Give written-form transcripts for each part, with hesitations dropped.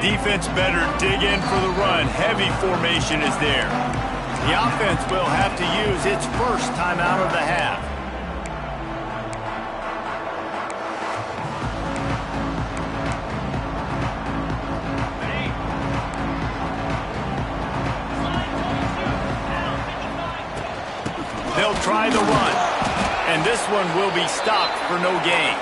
defense better dig in for the run. Heavy formation is there. The offense will have to use its first timeout of the half. They'll try the run, and this one will be stopped for no gain.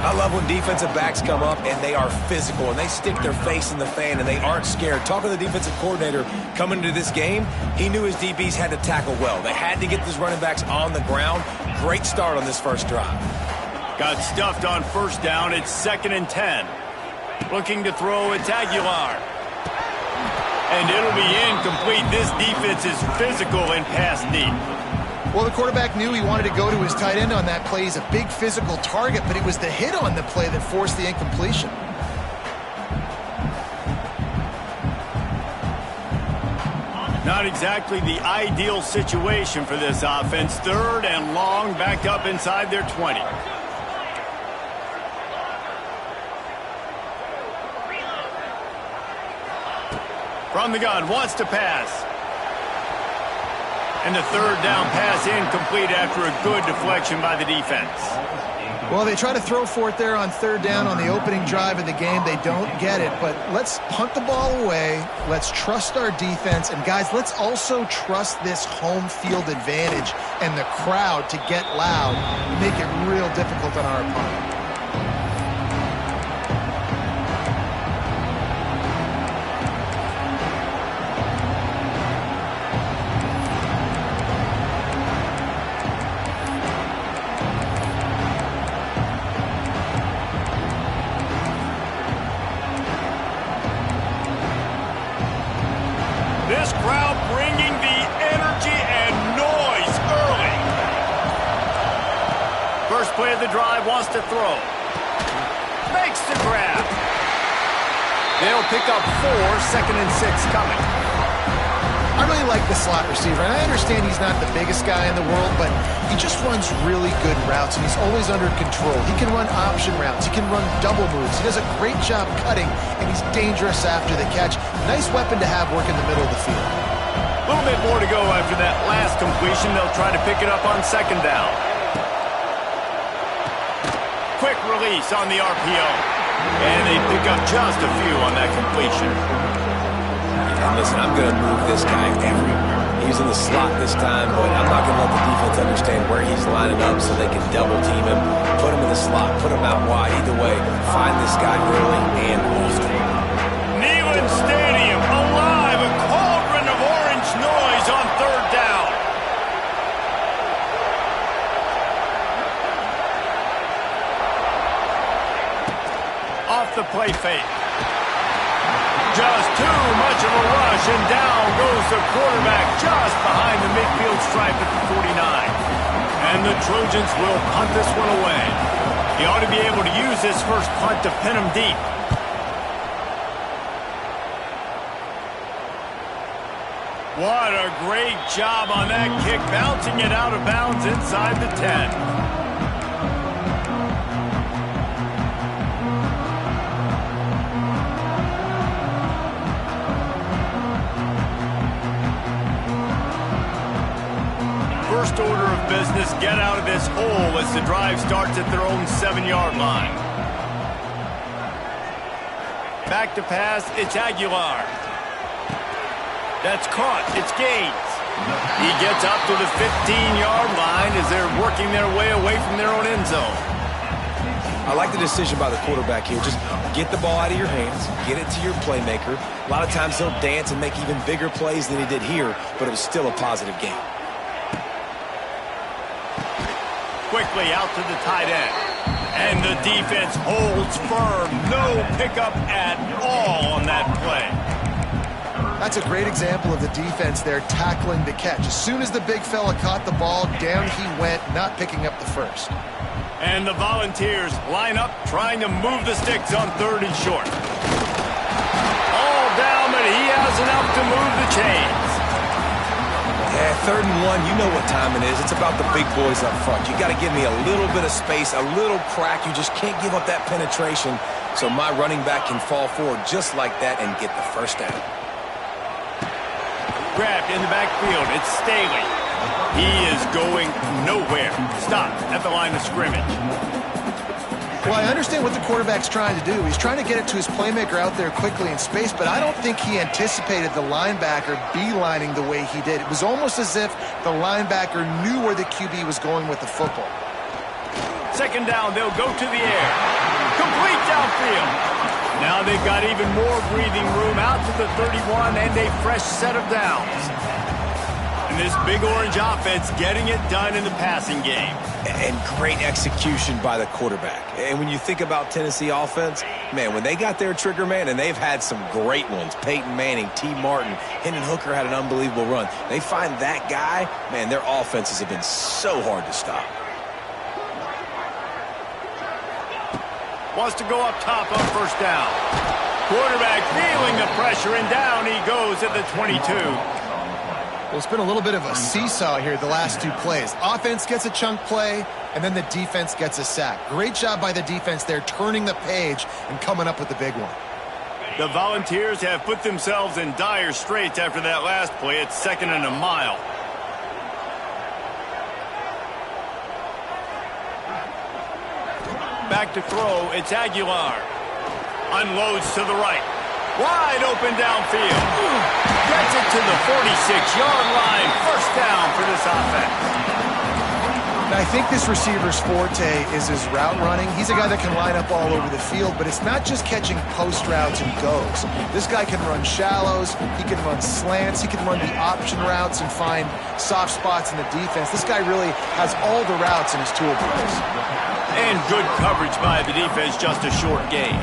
I love when defensive backs come up and they are physical and they stick their face in the fan and they aren't scared. Talking to the defensive coordinator coming into this game, he knew his DBs had to tackle well. They had to get these running backs on the ground. Great start on this first drive. Got stuffed on first down. It's 2nd and 10. Looking to throw, it's Aguilar. And it'll be incomplete. This defense is physical and pass deep. Well, the quarterback knew he wanted to go to his tight end on that play. He's a big physical target, but it was the hit on the play that forced the incompletion. Not exactly the ideal situation for this offense. 3rd and long, backed up inside their 20. From the gun, wants to pass. And the 3rd down pass incomplete after a good deflection by the defense. Well, they try to throw for it there on 3rd down on the opening drive of the game. They don't get it, but let's punt the ball away. Let's trust our defense. And, guys, let's also trust this home field advantage and the crowd to get loud and make it real difficult on our opponent. This crowd bringing the energy and noise early. First play of the drive, wants to throw. Makes the grab. They'll pick up 4, 2nd and 6 coming. I really like the slot receiver, and I understand he's not the biggest guy in the world, but he just runs really good routes, and he's always under control. He can run option routes. He can run double moves. He does a great job cutting, and he's dangerous after the catch. Nice weapon to have working the middle of the field. A little bit more to go after that last completion. They'll try to pick it up on 2nd down. Quick release on the RPO. And they pick up just a few on that completion. And listen, I'm going to move this guy everywhere. He's in the slot this time, but I'm not going to let the defense understand where he's lining up so they can double team him, put him in the slot, put him out wide. Either way, find this guy early and often. Neyland Stadium alive, a cauldron of orange noise on 3rd down. Off the play fake. Just too much of a rush, and down goes the quarterback just behind the midfield stripe at the 49. And the Trojans will punt this one away. He ought to be able to use this first punt to pin him deep. What a great job on that kick, bouncing it out of bounds inside the 10. First order of business, get out of this hole as the drive starts at their own 7-yard line. Back to pass, it's Aguilar. That's caught, it's Gaines. He gets up to the 15-yard line as they're working their way away from their own end zone. I like the decision by the quarterback here. Just get the ball out of your hands, get it to your playmaker. A lot of times he'll dance and make even bigger plays than he did here, but it was still a positive game. Quickly out to the tight end. And the defense holds firm. No pickup at all on that play. That's a great example of the defense there tackling the catch. As soon as the big fella caught the ball, down he went, not picking up the first. And the Volunteers line up trying to move the sticks on 3rd and short. All down, but he has enough to move the chains. Yeah, 3rd and 1, you know what time it is. It's about the big boys up front. You got to give me a little bit of space, a little crack. You just can't give up that penetration so my running back can fall forward just like that and get the first down. Grabbed in the backfield. It's Staley. He is going nowhere. Stopped at the line of scrimmage. Well, I understand what the quarterback's trying to do. He's trying to get it to his playmaker out there quickly in space, but I don't think he anticipated the linebacker beelining the way he did. It was almost as if the linebacker knew where the QB was going with the football. 2nd down, they'll go to the air. Complete downfield. Now they've got even more breathing room out to the 31 and a fresh set of downs. And this big orange offense getting it done in the passing game. And great execution by the quarterback. And when you think about Tennessee offense, man, when they got their trigger man, and they've had some great ones, Peyton Manning, T. Martin, Hendon Hooker had an unbelievable run. They find that guy, man, their offenses have been so hard to stop. Wants to go up top on 1st down. Quarterback feeling the pressure, and down he goes at the 22. Well, it's been a little bit of a seesaw here the last 2 plays. Offense gets a chunk play, and then the defense gets a sack. Great job by the defense there, turning the page and coming up with the big one. The Volunteers have put themselves in dire straits after that last play. It's 2nd and a mile. Back to throw. It's Aguilar. Unloads to the right. Wide open downfield. Gets it to the 46-yard line. 1st down for this offense. Now, I think this receiver's forte is his route running. He's a guy that can line up all over the field, but it's not just catching post routes and goes. This guy can run shallows. He can run slants. He can run the option routes and find soft spots in the defense. This guy really has all the routes in his toolbox. And good coverage by the defense, just a short gain.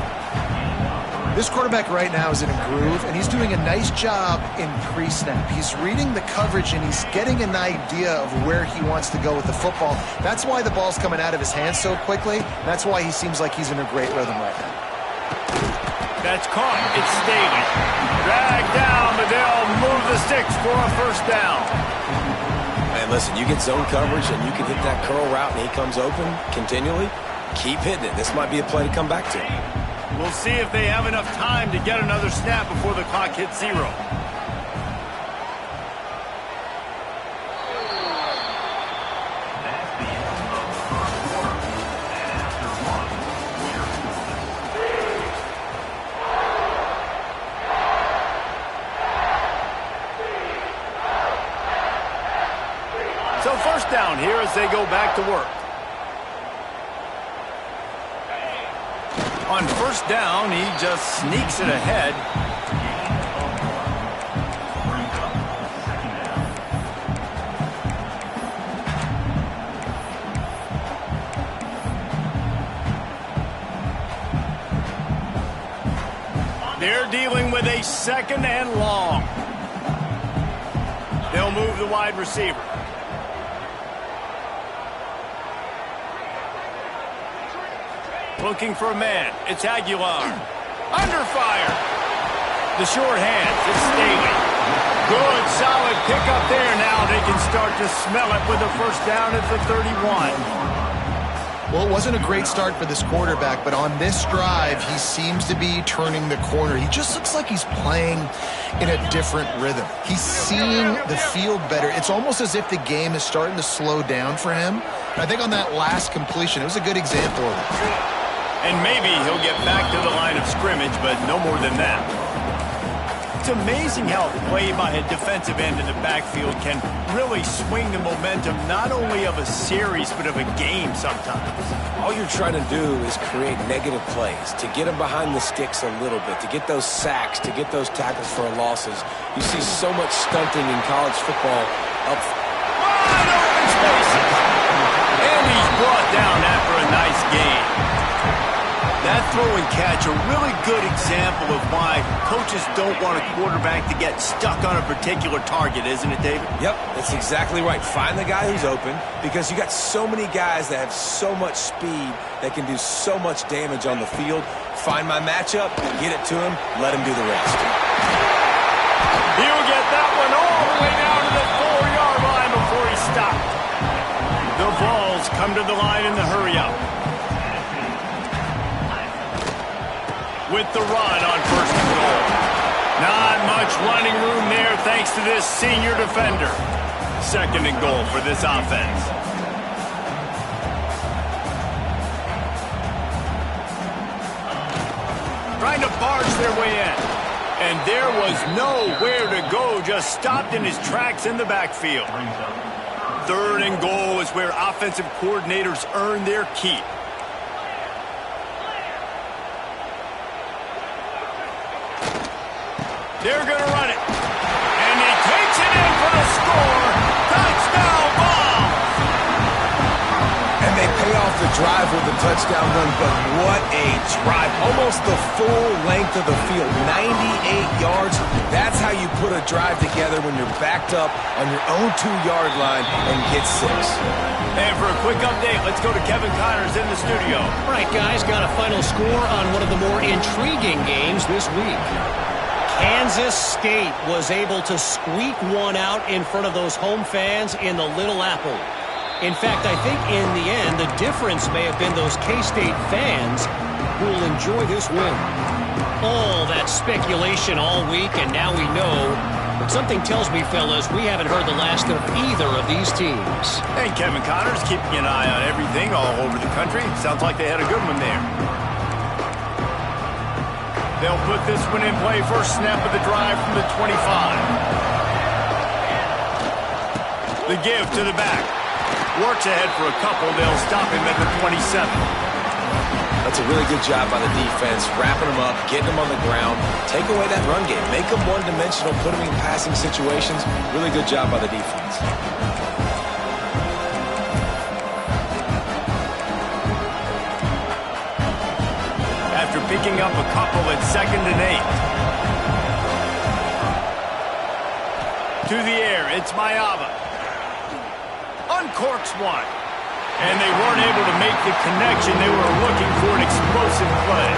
This quarterback right now is in a groove, and he's doing a nice job in pre-snap. He's reading the coverage, and he's getting an idea of where he wants to go with the football. That's why the ball's coming out of his hands so quickly. That's why he seems like he's in a great rhythm right now. That's caught. It's Staley. Dragged down, but they'll move the sticks for a 1st down. Man, listen, you get zone coverage, and you can hit that curl route, and he comes open continually. Keep hitting it. This might be a play to come back to. We'll see if they have enough time to get another snap before the clock hits 0. So 1st down here as they go back to work. On 1st down, he just sneaks it ahead. They're dealing with a 2nd and long. They'll move the wide receiver. Looking for a man. It's Aguilar. Under fire. The short hands. It's Staley. Good, solid pickup there. Now they can start to smell it with a 1st down at the 31. Well, it wasn't a great start for this quarterback, but on this drive, he seems to be turning the corner. He just looks like he's playing in a different rhythm. He's seeing the field better. It's almost as if the game is starting to slow down for him. I think on that last completion, it was a good example of it. And maybe he'll get back to the line of scrimmage, but no more than that. It's amazing how play by a defensive end in the backfield can really swing the momentum not only of a series, but of a game sometimes. All you're trying to do is create negative plays, to get them behind the sticks a little bit, to get those sacks, to get those tackles for losses. You see so much stunting in college football up. Wide open spaces. And he's brought down after a nice gain. That throw and catch, a really good example of why coaches don't want a quarterback to get stuck on a particular target, isn't it, David? Yep, that's exactly right. Find the guy who's open, because you got so many guys that have so much speed that can do so much damage on the field. Find my matchup, get it to him, let him do the rest. He'll get that one all the way down to the 4-yard come to the line in the hurry-up. With the run on first and goal. Not much running room there thanks to this senior defender. Second and goal for this offense. Trying to barge their way in. And there was nowhere to go, just stopped in his tracks in the backfield. Third and goal is where offensive coordinators earn their keep. They're going to run it. And he takes it in for the score. Touchdown ball. And they pay off the drive with a touchdown run, but what a drive. Almost the full length of the field, 98 yards. That's how you put a drive together when you're backed up on your own 2-yard line and get 6. And for a quick update, let's go to Kevin Connors in the studio. All right, guys, got a final score on one of the more intriguing games this week. Kansas State was able to squeak one out in front of those home fans in the Little Apple. In fact, I think in the end, the difference may have been those K-State fans who will enjoy this win. All that speculation all week, and now we know. But something tells me, fellas, we haven't heard the last of either of these teams. Hey, Kevin Connors, keeping an eye on everything all over the country. Sounds like they had a good one there. They'll put this one in play. First snap of the drive from the 25. The give to the back. Works ahead for a couple. They'll stop him at the 27. That's a really good job by the defense, wrapping them up, getting them on the ground, take away that run game, make them one-dimensional, put them in passing situations. Really good job by the defense. After picking up a couple at 2nd and 8. To the air, it's Mayava. Uncorks one. And they weren't able to make the connection. They were looking for an explosive play.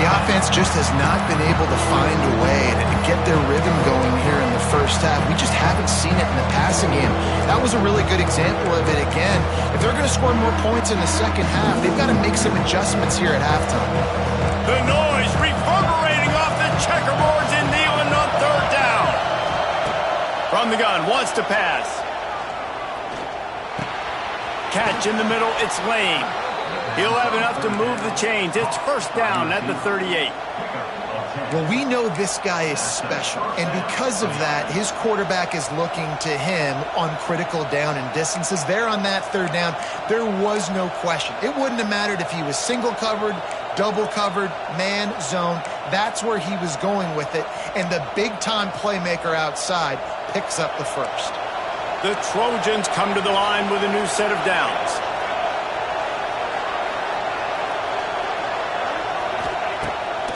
The offense just has not been able to find a way to get their rhythm going here in the first half. We just haven't seen it in the passing game. That was a really good example of it again. If they're going to score more points in the second half, they've got to make some adjustments here at halftime. The noise reverberating off the checkerboards in Neyland on 3rd down. From the gun, wants to pass. Catch in the middle, it's Lane. He'll have enough to move the chains. It's first down at the 38. Well, we know this guy is special, and because of that, his quarterback is looking to him on critical down and distances. There on that 3rd down, there was no question. It wouldn't have mattered if he was single covered, double covered, man, zone. That's where he was going with it, and the big-time playmaker outside picks up the first. The Trojans come to the line with a new set of downs.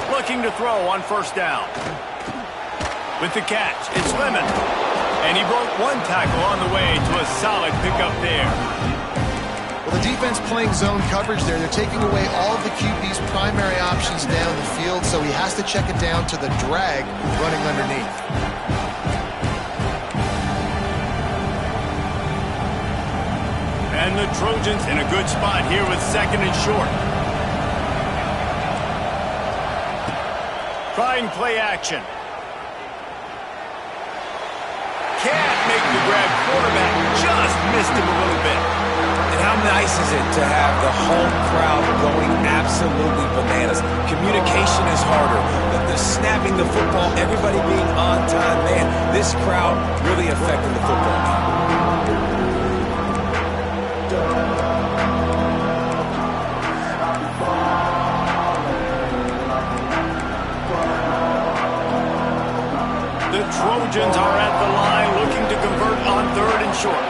Looking to throw on first down. With the catch, it's Lemon. And he broke one tackle on the way to a solid pickup there. Well, the defense playing zone coverage there. They're taking away all of the QB's primary options down the field, so he has to check it down to the drag running underneath. And the Trojans in a good spot here with 2nd and short. Trying play action. Can't make the grab. Quarterback just missed him a little bit. And how nice is it to have the home crowd going absolutely bananas? Communication is harder. The snapping the football, everybody being on time. Man, this crowd really affected the football game. The Trojans are at the line looking to convert on 3rd and short.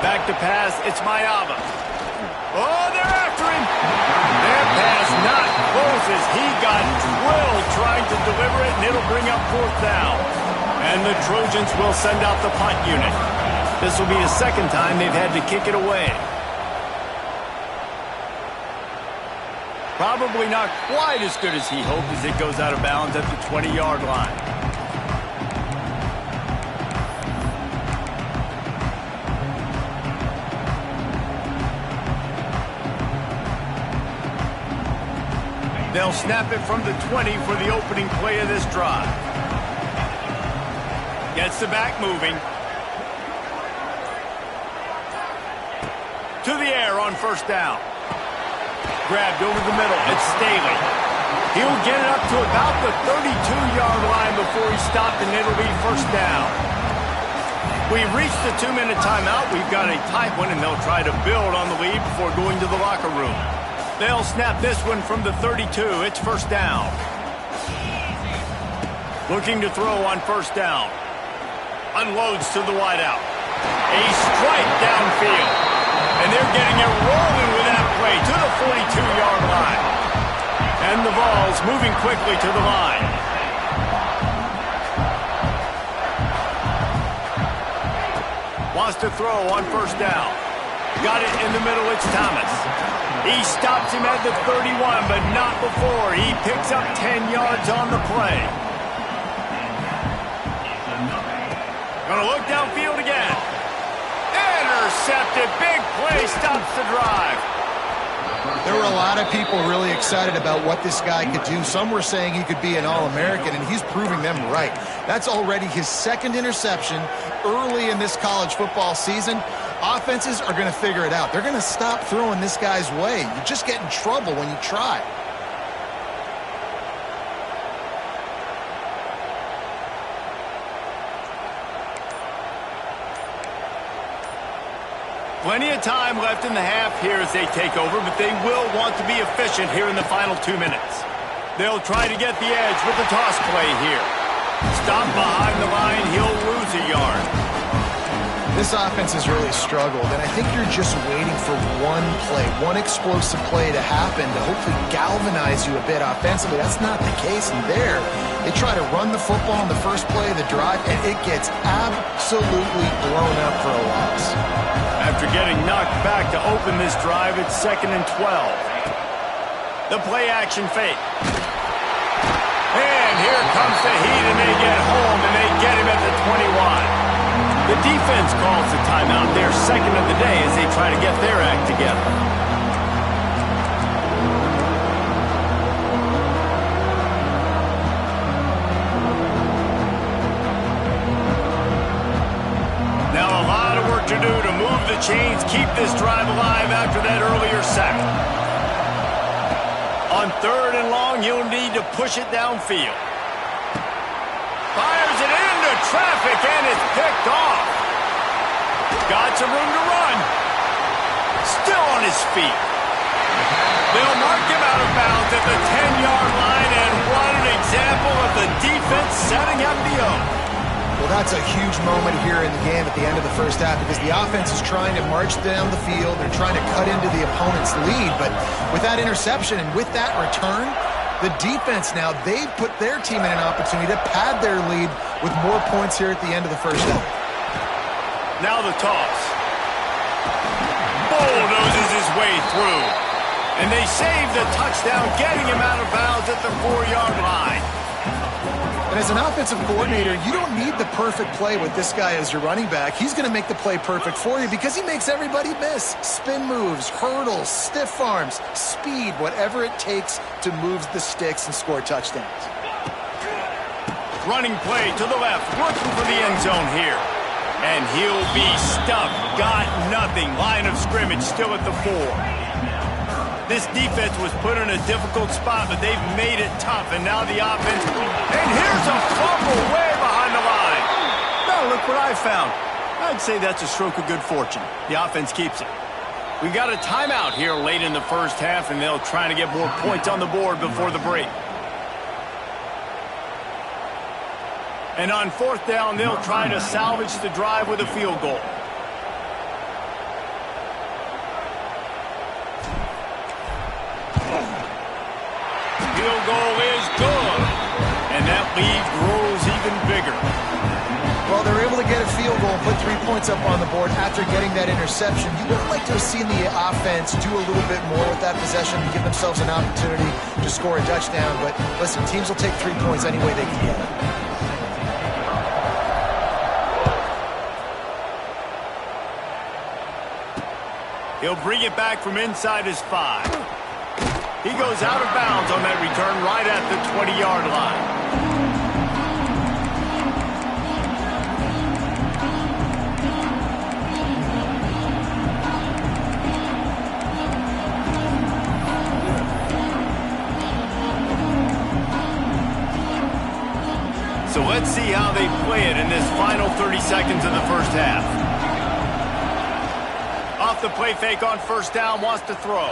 Back to pass, it's Mayava. Oh, they're after him. Their pass not close as he got drilled trying to deliver it, and it'll bring up 4th down. And the Trojans will send out the punt unit. This will be the 2nd time they've had to kick it away. Probably not quite as good as he hoped as it goes out of bounds at the 20-yard line. They'll snap it from the 20 for the opening play of this drive. Gets the back moving. To the air on first down. Grabbed over the middle. It's Staley. He'll get it up to about the 32-yard line before he's stopped, and it'll be first down. We've reached the 2-minute timeout. We've got a tight one, and they'll try to build on the lead before going to the locker room. They'll snap this one from the 32. It's first down. Looking to throw on first down. Unloads to the wideout. A strike downfield. And they're getting it rolling with that play to the 42-yard line. And the ball's moving quickly to the line. Wants to throw on first down. Got it in the middle. It's Thomas. He stops him at the 31, but not before. He picks up 10 yards on the play. Gonna look downfield again. Intercepted. Big play. Stops the drive. There were a lot of people really excited about what this guy could do. Some were saying he could be an All-American, and he's proving them right. That's already his second interception early in this college football season. Offenses are going to figure it out. They're going to stop throwing this guy's way. You just get in trouble when you try. Plenty of time left in the half here as they take over, but they will want to be efficient here in the final 2 minutes. They'll try to get the edge with the toss play here. Stop behind the line. He'll lose a yard. This offense has really struggled, and I think you're just waiting for one play, one explosive play to happen to hopefully galvanize you a bit offensively. That's not the case, and there, they try to run the football on the first play of the drive, and it gets absolutely blown up for a loss. After getting knocked back to open this drive, it's 2nd and 12. The play action fake. And here comes the heat, and they get home, and they get him at the 21. The defense calls the timeout, their second of the day, as they try to get their act together. Now a lot of work to do to move the chains, keep this drive alive after that earlier sack. On 3rd and long, he'll need to push it downfield. Fires it into traffic, and it's picked off. Got some room to run. Still on his feet. They'll mark him out of bounds at the 10-yard line, and what an example of the defense setting up the O. Well, that's a huge moment here in the game at the end of the first half because the offense is trying to march down the field. They're trying to cut into the opponent's lead, but with that interception and with that return, the defense now, they've put their team in an opportunity to pad their lead with more points here at the end of the first half. Now the toss. Bulldozes his way through. And they save the touchdown, getting him out of bounds at the 4-yard line. And as an offensive coordinator, you don't need the perfect play with this guy as your running back. He's going to make the play perfect for you because he makes everybody miss. Spin moves, hurdles, stiff arms, speed, whatever it takes to move the sticks and score touchdowns. Running play to the left, looking for the end zone here. And he'll be stuffed. Got nothing. Line of scrimmage still at the 4. This defense was put in a difficult spot, but they've made it tough, and now the offense. And here's a fumble way behind the line. Now look what I found. I'd say that's a stroke of good fortune. The offense keeps it. We got a timeout here late in the first half, and they'll try to get more points on the board before the break. And on 4th down, they'll try to salvage the drive with a field goal. Field goal is good. And that lead grows even bigger. Well, they were able to get a field goal and put 3 points up on the board after getting that interception. You would have liked to have seen the offense do a little bit more with that possession and give themselves an opportunity to score a touchdown. But listen, teams will take 3 points any way they can get it. He'll bring it back from inside his 5. He goes out of bounds on that return right at the 20-yard line. So let's see how they play it in this final 30 seconds of the first half. Off the play fake on first down, wants to throw.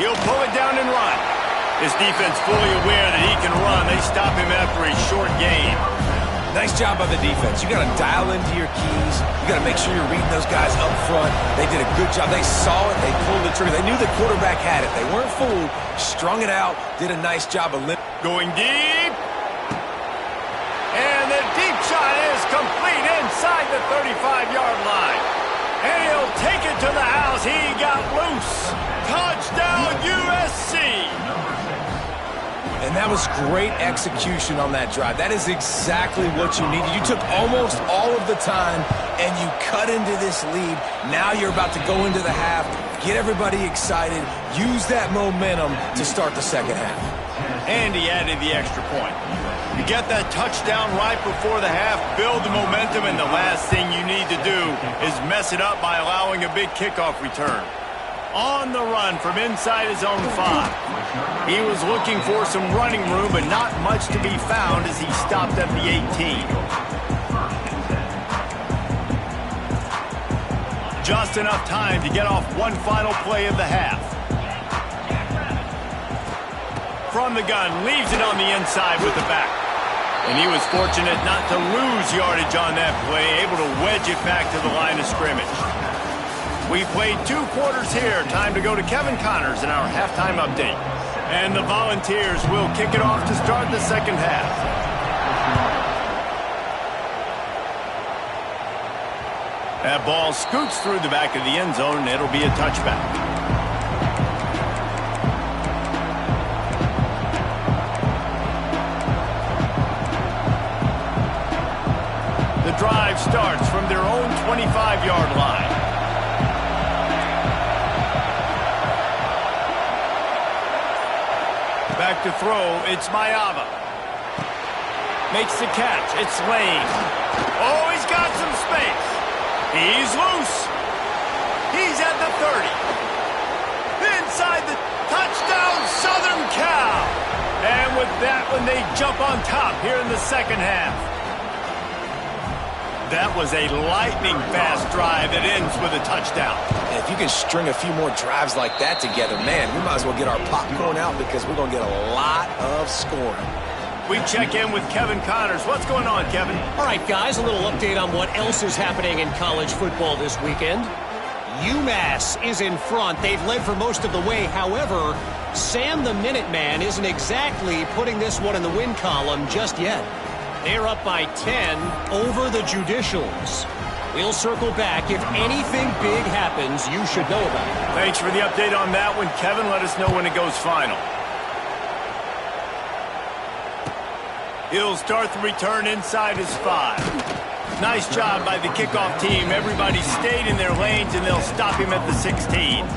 He'll pull it down and run. His defense fully aware that he can run. They stop him after a short gain. Nice job by the defense. You got to dial into your keys. You got to make sure you're reading those guys up front. They did a good job. They saw it. They pulled the trigger. They knew the quarterback had it. They weren't fooled. Strung it out. Did a nice job of going deep. And the deep shot is complete inside the 35-yard line. And he'll take it to the house. He got loose. Touchdown, USC. And that was great execution on that drive. That is exactly what you needed. You took almost all of the time, and you cut into this lead. Now you're about to go into the half, get everybody excited, use that momentum to start the second half. And he added the extra point. You get that touchdown right before the half, build the momentum, and the last thing you need to do is mess it up by allowing a big kickoff return. On the run from inside his own 5. He was looking for some running room, but not much to be found as he stopped at the 18. Just enough time to get off one final play of the half. From the gun, leaves it on the inside with the back. And he was fortunate not to lose yardage on that play, able to wedge it back to the line of scrimmage. We played 2 quarters here. Time to go to Kevin Connors in our halftime update. And the Volunteers will kick it off to start the second half. That ball scoots through the back of the end zone, and it'll be a touchback. The drive starts from their own 25-yard line. Back to throw, it's Mayava. Makes the catch, it's Lane. Oh, he's got some space. He's loose. He's at the 30. Inside the touchdown, Southern Cal. And with that one, they jump on top here in the second half. That was a lightning-fast drive that ends with a touchdown. And if you can string a few more drives like that together, man, we might as well get our popcorn out because we're going to get a lot of scoring. We check in with Kevin Connors. What's going on, Kevin? All right, guys, a little update on what else is happening in college football this weekend. UMass is in front. They've led for most of the way. However, Sam the Minuteman isn't exactly putting this one in the win column just yet. They're up by 10 over the Judicials. We'll circle back. If anything big happens, you should know about it. Thanks for the update on that one, Kevin. Let us know when it goes final. He'll start the return inside his 5. Nice job by the kickoff team. Everybody stayed in their lanes, and they'll stop him at the 16.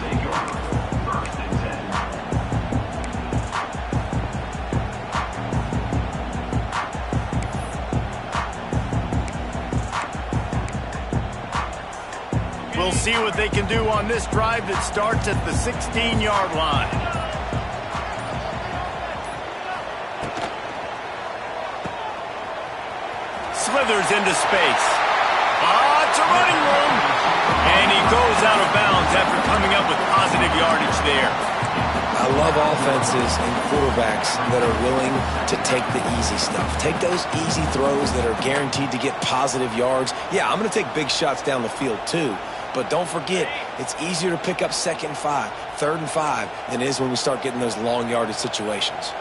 We'll see what they can do on this drive that starts at the 16-yard line. Slithers into space. It's a running room. And he goes out of bounds after coming up with positive yardage there. I love offenses and quarterbacks that are willing to take the easy stuff. Take those easy throws that are guaranteed to get positive yards. Yeah, I'm going to take big shots down the field too. But don't forget, it's easier to pick up 2nd and 5, 3rd and 5 than it is when we start getting those long yardage situations.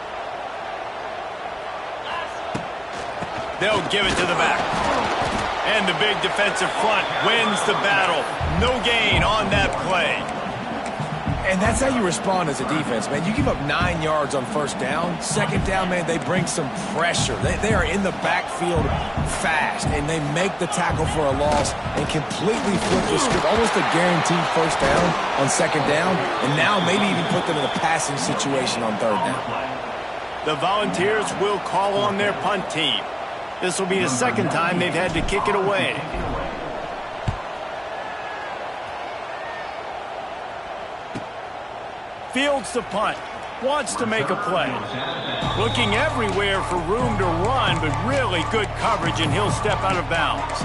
They'll give it to the back. And the big defensive front wins the battle. No gain on that play. And that's how you respond as a defense, man. You give up 9 yards on first down. Second down, man, they bring some pressure. They are in the backfield fast, and they make the tackle for a loss and completely flip the script. Almost a guaranteed first down on second down, and now maybe even put them in a passing situation on third down. The Volunteers will call on their punt team. This will be the second time they've had to kick it away. Fields the punt. Wants to make a play. Looking everywhere for room to run, but really good coverage, and he'll step out of bounds.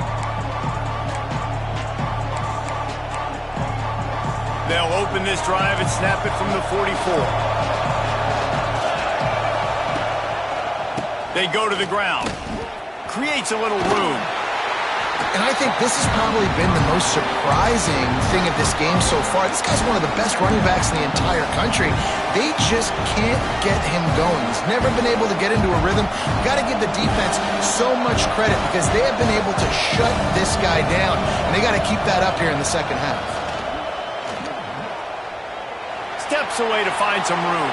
They'll open this drive and snap it from the 44. They go to the ground. Creates a little room. And I think this has probably been the most surprising thing of this game so far. This guy's one of the best running backs in the entire country. They just can't get him going. He's never been able to get into a rhythm. You got to give the defense so much credit because they have been able to shut this guy down. And they got to keep that up here in the second half. Steps away to find some room.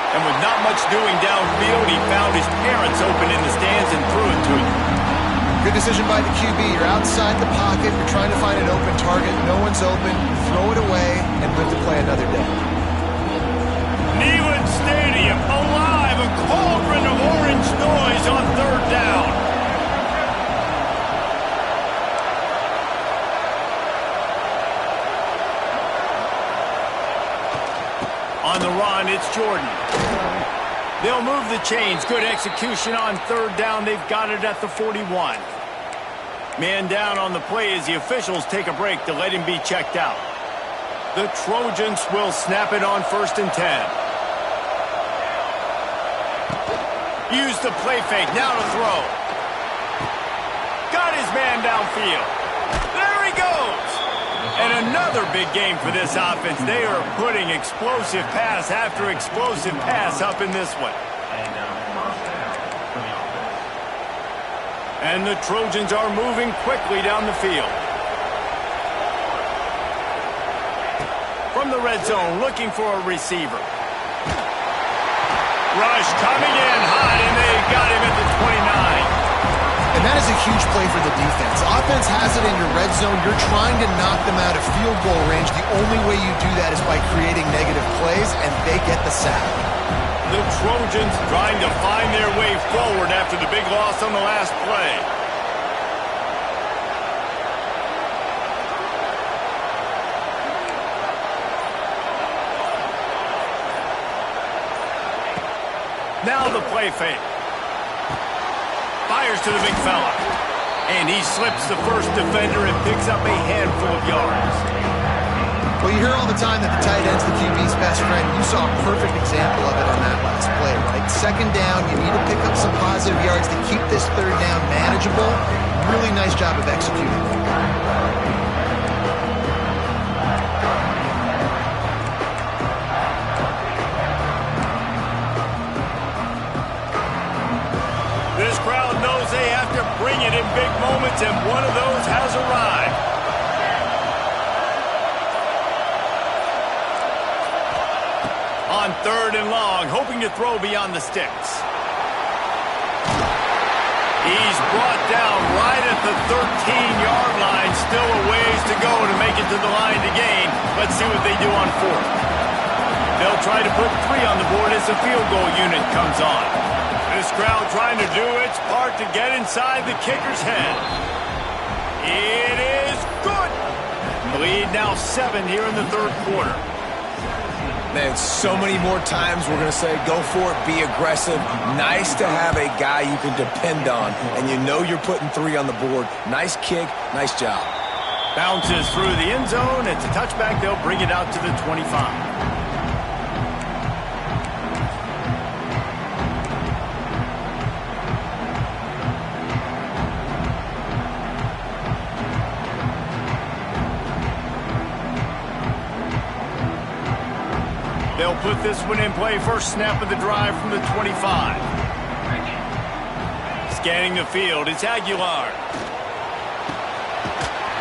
And with not much doing downfield, he found his parents open in the stands and threw it to him. Good decision by the QB. You're outside the pocket. You're trying to find an open target. No one's open. Throw it away and live to play another day. Neyland Stadium, alive, a cauldron of orange noise on third down. On the run, it's Jordan. They'll move the chains. Good execution on third down. They've got it at the 41. Man down on the play as the officials take a break to let him be checked out. The Trojans will snap it on 1st and 10. Use the play fake. Now to throw. Got his man downfield. There he goes. And another big game for this offense. They are putting explosive pass after explosive pass up in this one. And the Trojans are moving quickly down the field. From the red zone, looking for a receiver. Rush coming in hot, and they got him at the 29. And that is a huge play for the defense. Offense has it in your red zone. You're trying to knock them out of field goal range. The only way you do that is by creating negative plays, and they get the sack. The Trojans trying to find their way forward after the big loss on the last play. Now the play fake. Fires to the big fella. And he slips the first defender and picks up a handful of yards. Well, you hear all the time that the tight end's the QB's best friend. You saw a perfect example of it on that last play, right? Second down, you need to pick up some positive yards to keep this third down manageable. Really nice job of executing. This crowd knows they have to bring it in big moments, and one of those has arrived. On third and long, hoping to throw beyond the sticks. He's brought down right at the 13-yard line. Still a ways to go to make it to the line to gain. Let's see what they do on fourth. They'll try to put 3 on the board as the field goal unit comes on. This crowd trying to do its part to get inside the kicker's head. It is good. Lead now 7 here in the third quarter. Man, so many more times we're going to say, go for it, be aggressive. Nice to have a guy you can depend on, and you know you're putting 3 on the board. Nice kick, nice job. Bounces through the end zone. It's a touchback. They'll bring it out to the 25. They'll put this one in play. First snap of the drive from the 25. Scanning the field, it's Aguilar.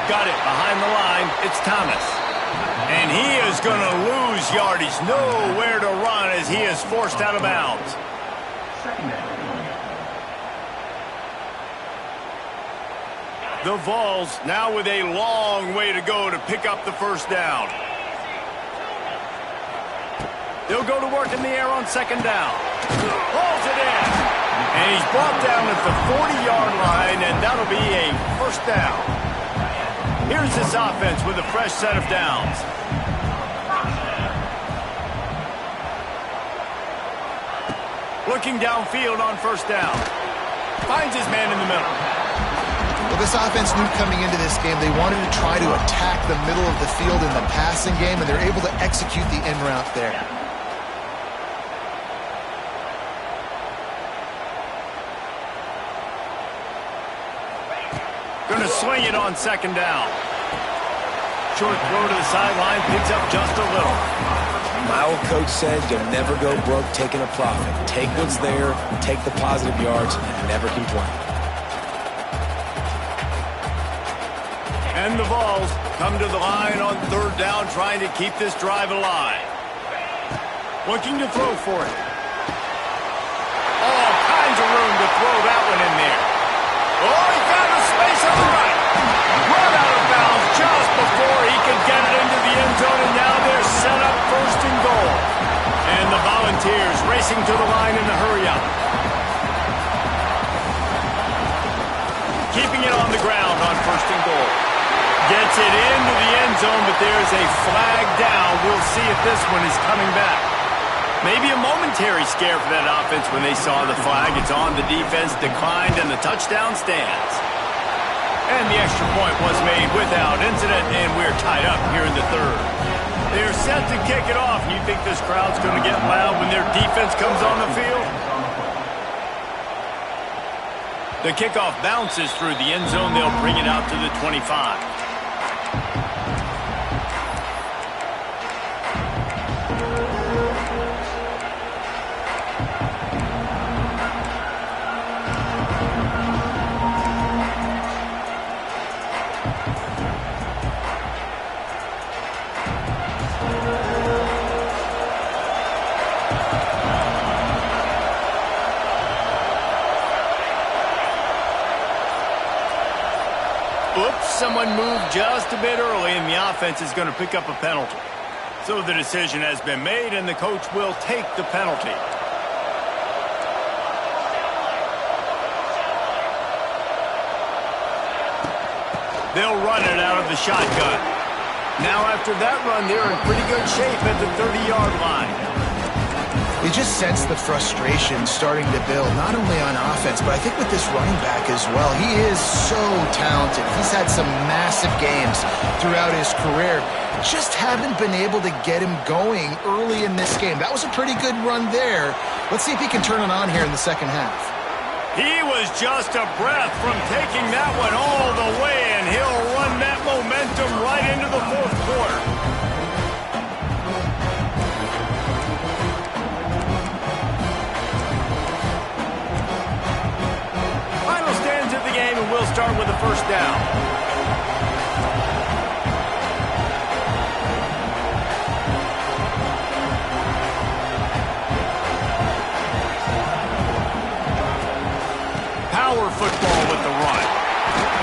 Got it behind the line, it's Thomas. And he is going to lose yardage. Nowhere to run as he is forced out of bounds. The Vols now with a long way to go to pick up the first down. They'll go to work in the air on second down. Hauls it in. And he's brought down at the 40-yard line, and that'll be a first down. Here's this offense with a fresh set of downs. Looking downfield on first down. Finds his man in the middle. Well, this offense knew coming into this game they wanted to try to attack the middle of the field in the passing game, and they're able to execute the in route there. Going to swing it on second down. Short throw to the sideline, picks up just a little. My old coach said you'll never go broke taking a profit. Take what's there, take the positive yards, and never complain. And the Vols come to the line on third down, trying to keep this drive alive. Looking to throw for it. All kinds of room to throw that one in there. Oh, he found a space on the right. Run out of bounds just before he could get it into the end zone, and now they're set up first and goal. And the Volunteers racing to the line in the hurry-up. Keeping it on the ground on first and goal. Gets it into the end zone, but there's a flag down. We'll see if this one is coming back. Maybe a momentary scare for that offense when they saw the flag. It's on, the defense declined, and the touchdown stands. And the extra point was made without incident, and we're tied up here in the third. They're set to kick it off. You think this crowd's going to get loud when their defense comes on the field? The kickoff bounces through the end zone. They'll bring it out to the 25. Someone moved just a bit early, and the offense is going to pick up a penalty. So the decision has been made, and the coach will take the penalty. They'll run it out of the shotgun. Now after that run, they're in pretty good shape at the 30-yard line. You just sense the frustration starting to build, not only on offense, but I think with this running back as well. He is so talented. He's had some massive games throughout his career. Just haven't been able to get him going early in this game. That was a pretty good run there. Let's see if he can turn it on here in the second half. He was just a breath from taking that one all the way, and he'll run that momentum right into the fourth quarter. And we'll start with the first down. Power football with the run.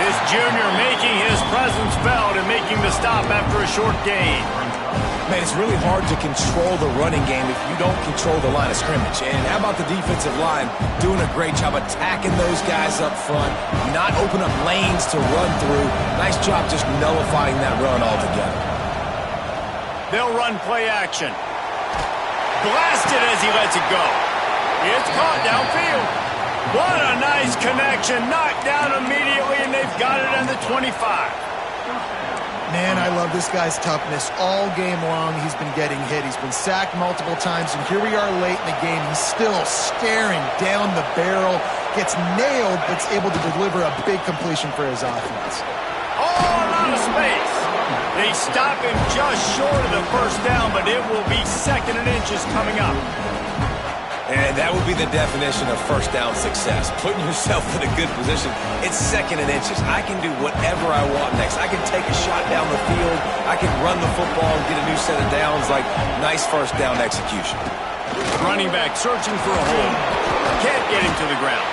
This junior making his presence felt and making the stop after a short gain. Man, it's really hard to control the running game if you don't control the line of scrimmage. And how about the defensive line doing a great job attacking those guys up front, not open up lanes to run through. Nice job just nullifying that run altogether. They'll run play action. Blasted as he lets it go. It's caught downfield. What a nice connection. Knocked down immediately, and they've got it at the 25. Man, I love this guy's toughness. All game long, he's been getting hit. He's been sacked multiple times, and here we are late in the game. He's still staring down the barrel, gets nailed, but's able to deliver a big completion for his offense. All out of space. They stop him just short of the first down, but it will be second and inches coming up. And that would be the definition of first down success. Putting yourself in a good position. It's second and inches. I can do whatever I want next. I can take a shot down the field. I can run the football and get a new set of downs. Like, nice first down execution. Running back searching for a hole. Can't get him to the ground.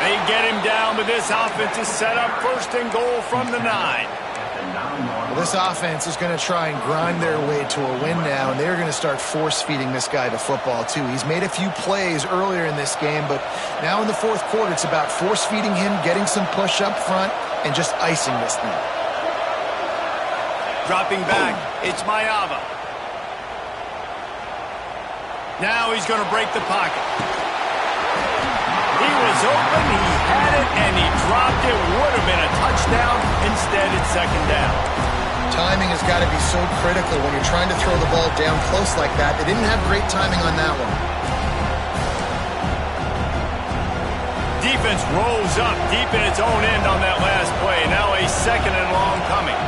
They get him down, but this offense is set up first and goal from the 9. Well, this offense is going to try and grind their way to a win now, and they're going to start force-feeding this guy the football, too. He's made a few plays earlier in this game, but now in the fourth quarter, it's about force-feeding him, getting some push up front, and just icing this thing. Dropping back, it's Mayava. Now he's going to break the pocket. He was open, he had it, and he dropped it. Would have been a touchdown. Instead, it's second down. Timing has got to be so critical when you're trying to throw the ball down close like that. They didn't have great timing on that one. Defense rolls up deep in its own end on that last play. Now a second and long coming.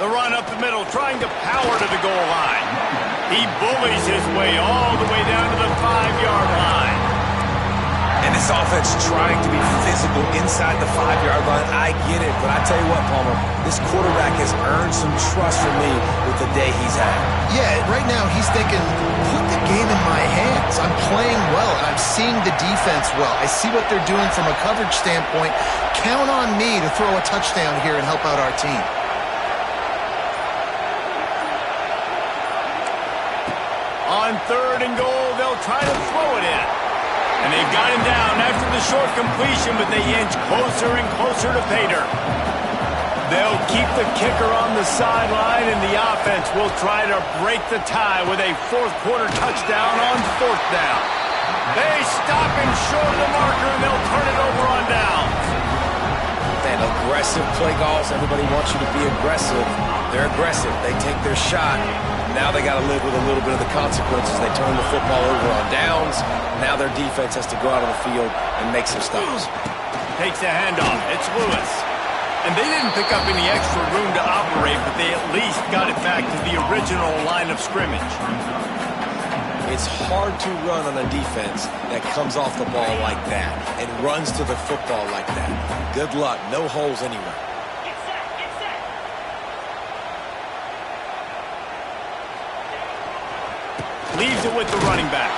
The run up the middle, trying to power to the goal line. He bullies his way all the way down to the 5-yard line. And this offense trying to be physical inside the 5-yard line. I get it, but I tell you what, Palmer, this quarterback has earned some trust from me with the day he's had. Yeah, right now he's thinking, put the game in my hands. I'm playing well, and I'm seeing the defense well. I see what they're doing from a coverage standpoint. Count on me to throw a touchdown here and help out our team. On third and goal, they'll try to throw it in. And they've got him down after the short completion, but they inch closer and closer to pay dirt. They'll keep the kicker on the sideline, and the offense will try to break the tie with a fourth-quarter touchdown on fourth down. They stop him short of the marker, and they'll turn it over on downs. And aggressive play calls. Everybody wants you to be aggressive. They're aggressive. They take their shot. Now they got to live with a little bit of the consequences. They turn the football over on downs. Now their defense has to go out on the field and make some stops. Takes the handoff. It's Lewis. And they didn't pick up any extra room to operate, but they at least got it back to the original line of scrimmage. It's hard to run on a defense that comes off the ball like that and runs to the football like that. Good luck. No holes anywhere. Leaves it with the running back.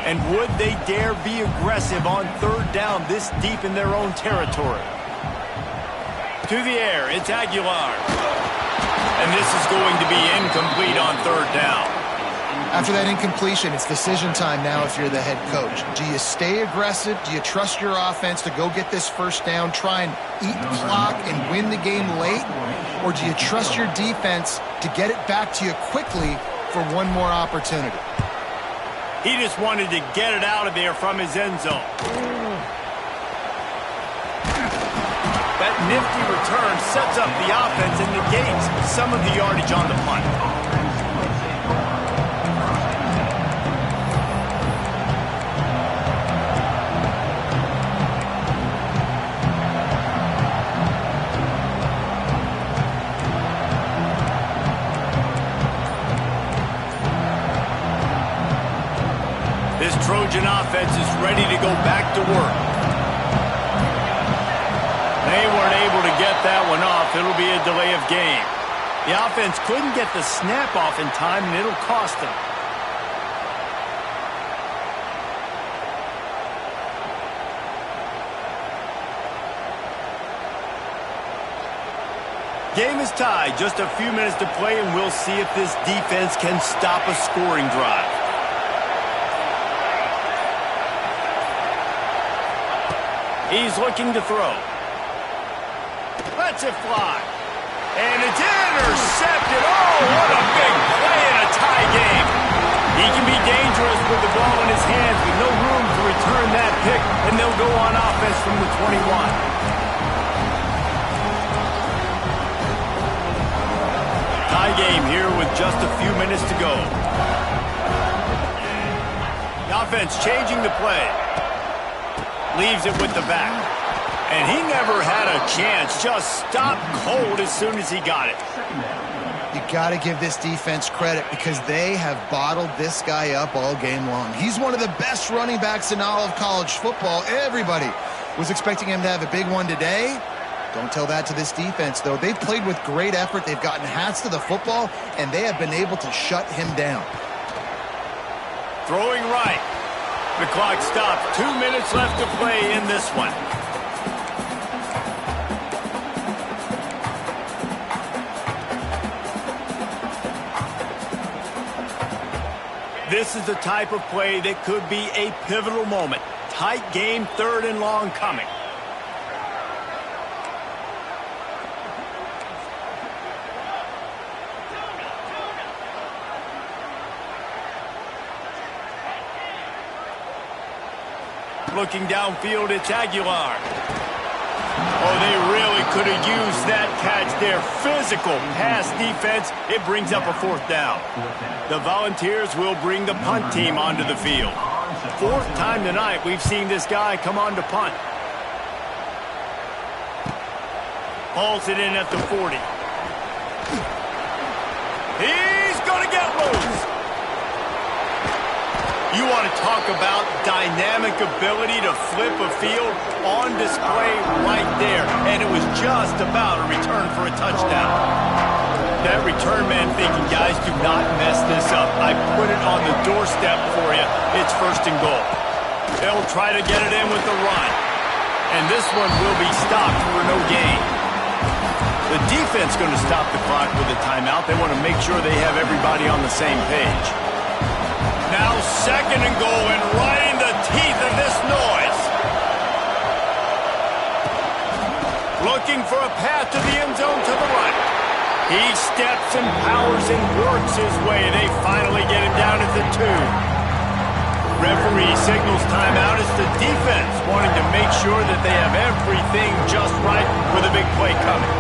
And would they dare be aggressive on third down this deep in their own territory? To the air, it's Aguilar. And this is going to be incomplete on third down. After that incompletion, it's decision time now if you're the head coach. Do you stay aggressive? Do you trust your offense to go get this first down, try and eat clock and win the game late? Or do you trust your defense to get it back to you quickly for one more opportunity? He just wanted to get it out of there from his end zone. That nifty return sets up the offense and negates some of the yardage on the punt. This Trojan offense is ready to go back to work. They weren't able to get that one off. It'll be a delay of game. The offense couldn't get the snap off in time, and it'll cost them. Game is tied. Just a few minutes to play, and we'll see if this defense can stop a scoring drive. He's looking to throw. Lets it fly. And it's intercepted. Oh, what a big play in a tie game. He can be dangerous with the ball in his hands with no room to return that pick, and they'll go on offense from the 21. Tie game here with just a few minutes to go. defense changing the play. Leaves it with the back. And he never had a chance. Just stopped cold as soon as he got it. You got to give this defense credit because they have bottled this guy up all game long. He's one of the best running backs in all of college football. Everybody was expecting him to have a big one today. Don't tell that to this defense, though. They've played with great effort. They've gotten hats to the football, and they have been able to shut him down. Throwing right. The clock stops. 2 minutes left to play in this one. This is the type of play that could be a pivotal moment. Tight game, 3rd and long coming. Looking downfield, it's Aguilar. Oh, they really could have used that catch there. Physical pass defense. It brings up a 4th down. The Volunteers will bring the punt team onto the field. 4th time tonight we've seen this guy come on to punt. Hauls it in at the 40. He's going to get loose. You want to talk about dynamic ability to flip a field on display right there. And it was just about a return for a touchdown. That return man thinking, guys, do not mess this up. I put it on the doorstep for you. It's 1st and goal. They'll try to get it in with the run. And this one will be stopped for no gain. The defense going to stop the clock with a timeout. They want to make sure they have everybody on the same page. Now 2nd and goal, and right in the teeth of this noise. Looking for a path to the end zone to the right. He steps and powers and works his way. They finally get him down at the 2. Referee signals timeout. It's the defense wanting to make sure that they have everything just right with a big play coming.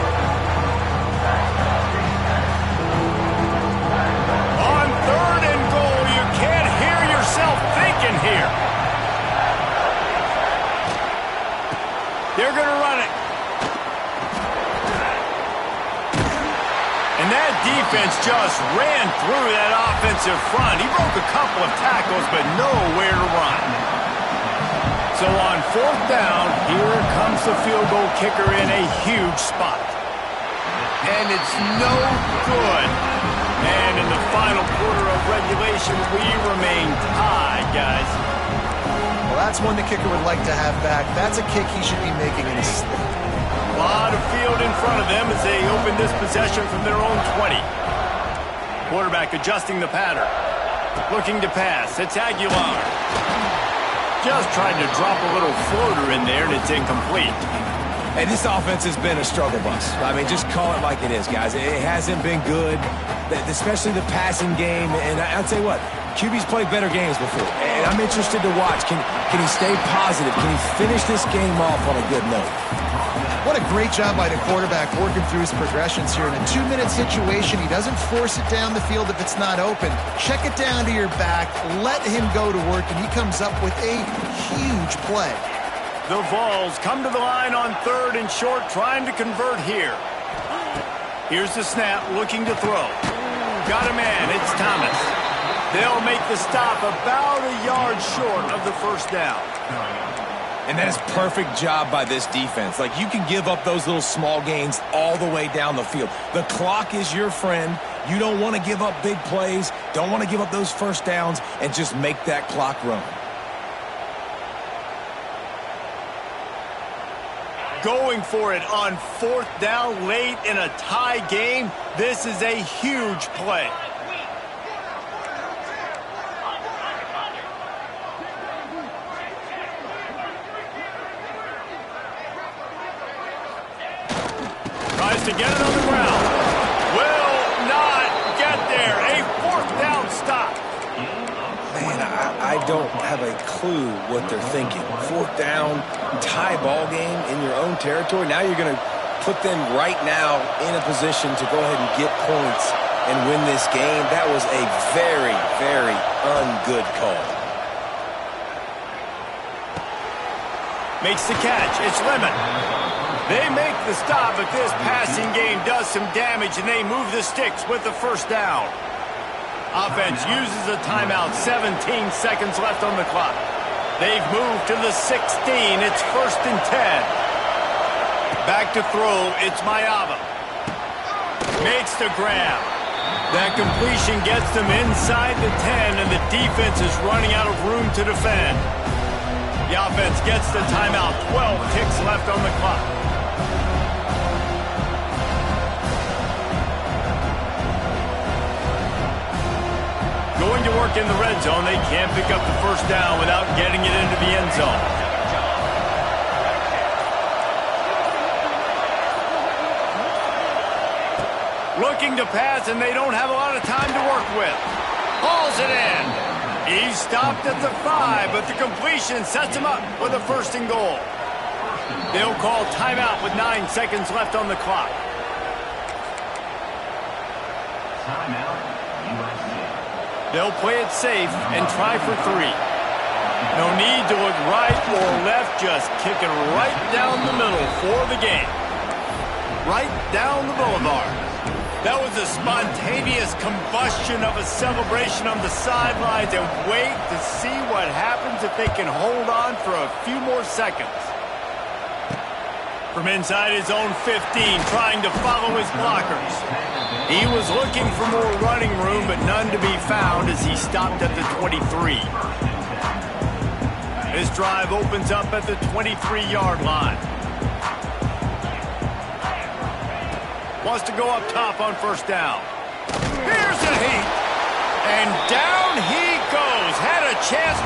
On 3rd and goal, you can't hear yourself thinking here. They're going to run it. And that defense just ran through that offensive front. He broke a couple of tackles, but nowhere to run. So on 4th down, here comes the field goal kicker in a huge spot. And it's no good. And in the final quarter of regulation, we remain tied, guys. Well, that's one the kicker would like to have back. That's a kick he should be making in his sleep. A lot of field in front of them as they open this possession from their own 20. Quarterback adjusting the pattern. Looking to pass. It's Aguilar. Just trying to drop a little floater in there, and it's incomplete. And this offense has been a struggle bus. I mean, just call it like it is, guys. It hasn't been good, especially the passing game. And I'll tell you what, QB's played better games before. And I'm interested to watch. Can he stay positive? Can he finish this game off on a good note? What a great job by the quarterback working through his progressions here. In a 2-minute situation, he doesn't force it down the field if it's not open. Check it down to your back, let him go to work, and he comes up with a huge play. The Vols come to the line on 3rd and short, trying to convert here. Here's the snap, looking to throw. Got a man, it's Thomas. They'll make the stop about a yard short of the 1st down. And that is a perfect job by this defense. Like, you can give up those little small gains all the way down the field. The clock is your friend. You don't want to give up big plays, don't want to give up those 1st downs, and just make that clock run. Going for it on 4th down late in a tie game. This is a huge play. Tries to get it on the ground. Will not get there. A 4th down stop. Man, I don't have a clue what they're thinking. 4th down, tie ball game in your own territory. Now you're going to put them right now in a position to go ahead and get points and win this game. That was a very, very ungood call. Makes the catch. It's Lemon. They make the stop, but this passing game does some damage, and they move the sticks with the first down. Offense uses a timeout. 17 seconds left on the clock. They've moved to the 16. It's 1st and 10. Back to throw. It's Mayava. Makes the grab. That completion gets them inside the 10, and the defense is running out of room to defend. The offense gets the timeout. 12 ticks left on the clock. Going to work in the red zone. They can't pick up the first down without getting it into the end zone. Looking to pass, and they don't have a lot of time to work with. Hauls it in. He stopped at the 5, but the completion sets him up for the 1st and goal. They'll call timeout with 9 seconds left on the clock. Timeout, USA. They'll play it safe and try for 3. No need to look right or left, just kick it right down the middle for the game. Right down the boulevard. That was a spontaneous combustion of a celebration on the sidelines, and wait to see what happens if they can hold on for a few more seconds. From inside his own 15, trying to follow his blockers. He was looking for more running room, but none to be found as he stopped at the 23. This drive opens up at the 23-yard line. Wants to go up top on 1st down. Here's a heat. And down he goes. Had a chance to